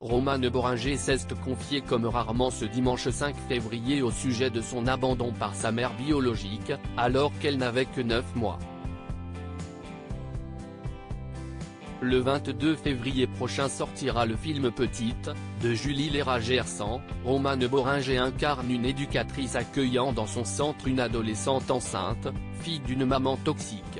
Romane Boringer s'est confiée comme rarement ce dimanche 5 février au sujet de son abandon par sa mère biologique, alors qu'elle n'avait que 9 mois. Le 22 février prochain sortira le film Petite, de Julie Léra-Gersan. Romane Boringer incarne une éducatrice accueillant dans son centre une adolescente enceinte, fille d'une maman toxique.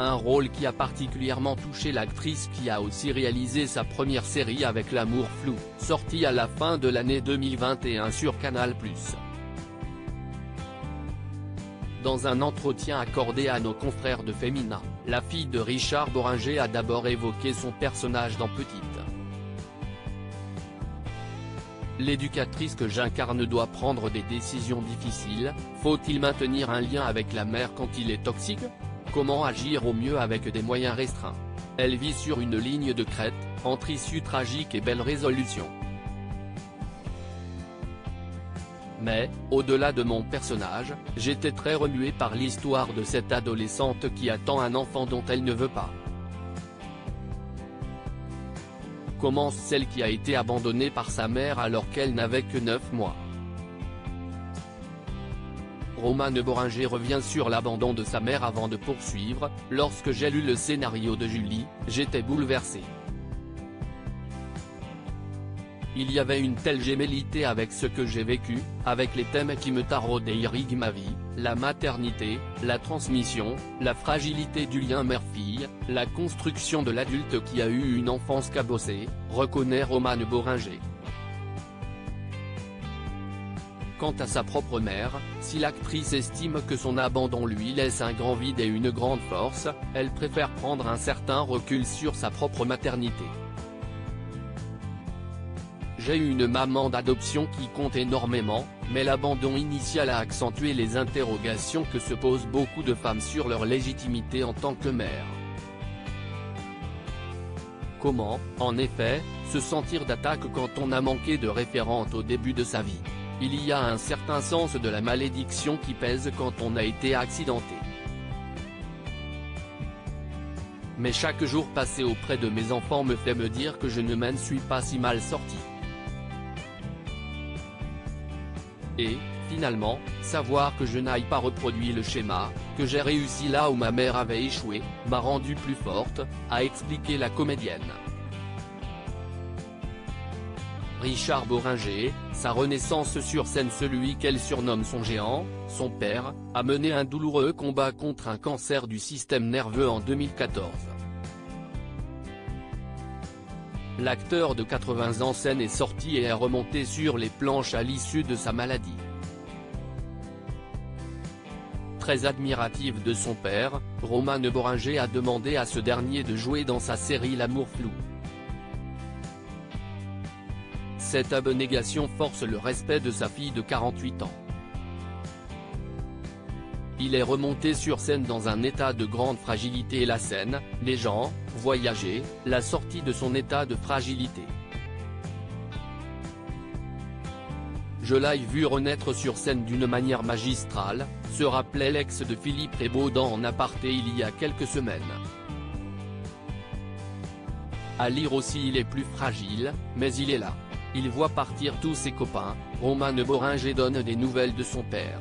Un rôle qui a particulièrement touché l'actrice qui a aussi réalisé sa première série avec L'amour flou, sortie à la fin de l'année 2021 sur Canal+. Dans un entretien accordé à nos confrères de Femina, la fille de Richard Boringer a d'abord évoqué son personnage dans Petite. L'éducatrice que j'incarne doit prendre des décisions difficiles. Faut-il maintenir un lien avec la mère quand il est toxique? Comment agir au mieux avec des moyens restreints? Elle vit sur une ligne de crête, entre issue tragique et belle résolution. Mais, au-delà de mon personnage, j'étais très remué par l'histoire de cette adolescente qui attend un enfant dont elle ne veut pas. Commence celle qui a été abandonnée par sa mère alors qu'elle n'avait que 9 mois. Romane Boringer revient sur l'abandon de sa mère avant de poursuivre. Lorsque j'ai lu le scénario de Julie, j'étais bouleversé. Il y avait une telle gémellité avec ce que j'ai vécu, avec les thèmes qui me taraudent et irriguent ma vie, la maternité, la transmission, la fragilité du lien mère-fille, la construction de l'adulte qui a eu une enfance cabossée, reconnaît Romane Boringer. Quant à sa propre mère, si l'actrice estime que son abandon lui laisse un grand vide et une grande force, elle préfère prendre un certain recul sur sa propre maternité. J'ai eu une maman d'adoption qui compte énormément, mais l'abandon initial a accentué les interrogations que se posent beaucoup de femmes sur leur légitimité en tant que mère. Comment, en effet, se sentir d'attaque quand on a manqué de référente au début de sa vie? Il y a un certain sens de la malédiction qui pèse quand on a été accidenté. Mais chaque jour passé auprès de mes enfants me fait me dire que je ne m'en suis pas si mal sorti. Et, finalement, savoir que je n'aille pas reproduit le schéma, que j'ai réussi là où ma mère avait échoué, m'a rendue plus forte, a expliqué la comédienne. Richard Boringer, sa renaissance sur scène. Celui qu'elle surnomme son géant, son père, a mené un douloureux combat contre un cancer du système nerveux en 2014. L'acteur de 80 ans scène est sorti et est remonté sur les planches à l'issue de sa maladie. Très admirative de son père, Romane Boringer a demandé à ce dernier de jouer dans sa série L'amour flou. Cette abnégation force le respect de sa fille de 48 ans. Il est remonté sur scène dans un état de grande fragilité et la scène, les gens, voyager, la sortie de son état de fragilité. Je l'ai vu renaître sur scène d'une manière magistrale, se rappelait l'ex de Philippe Rebaud en aparté il y a quelques semaines. À lire aussi il est plus fragile, mais il est là. Il voit partir tous ses copains. Romane Boringer donne des nouvelles de son père.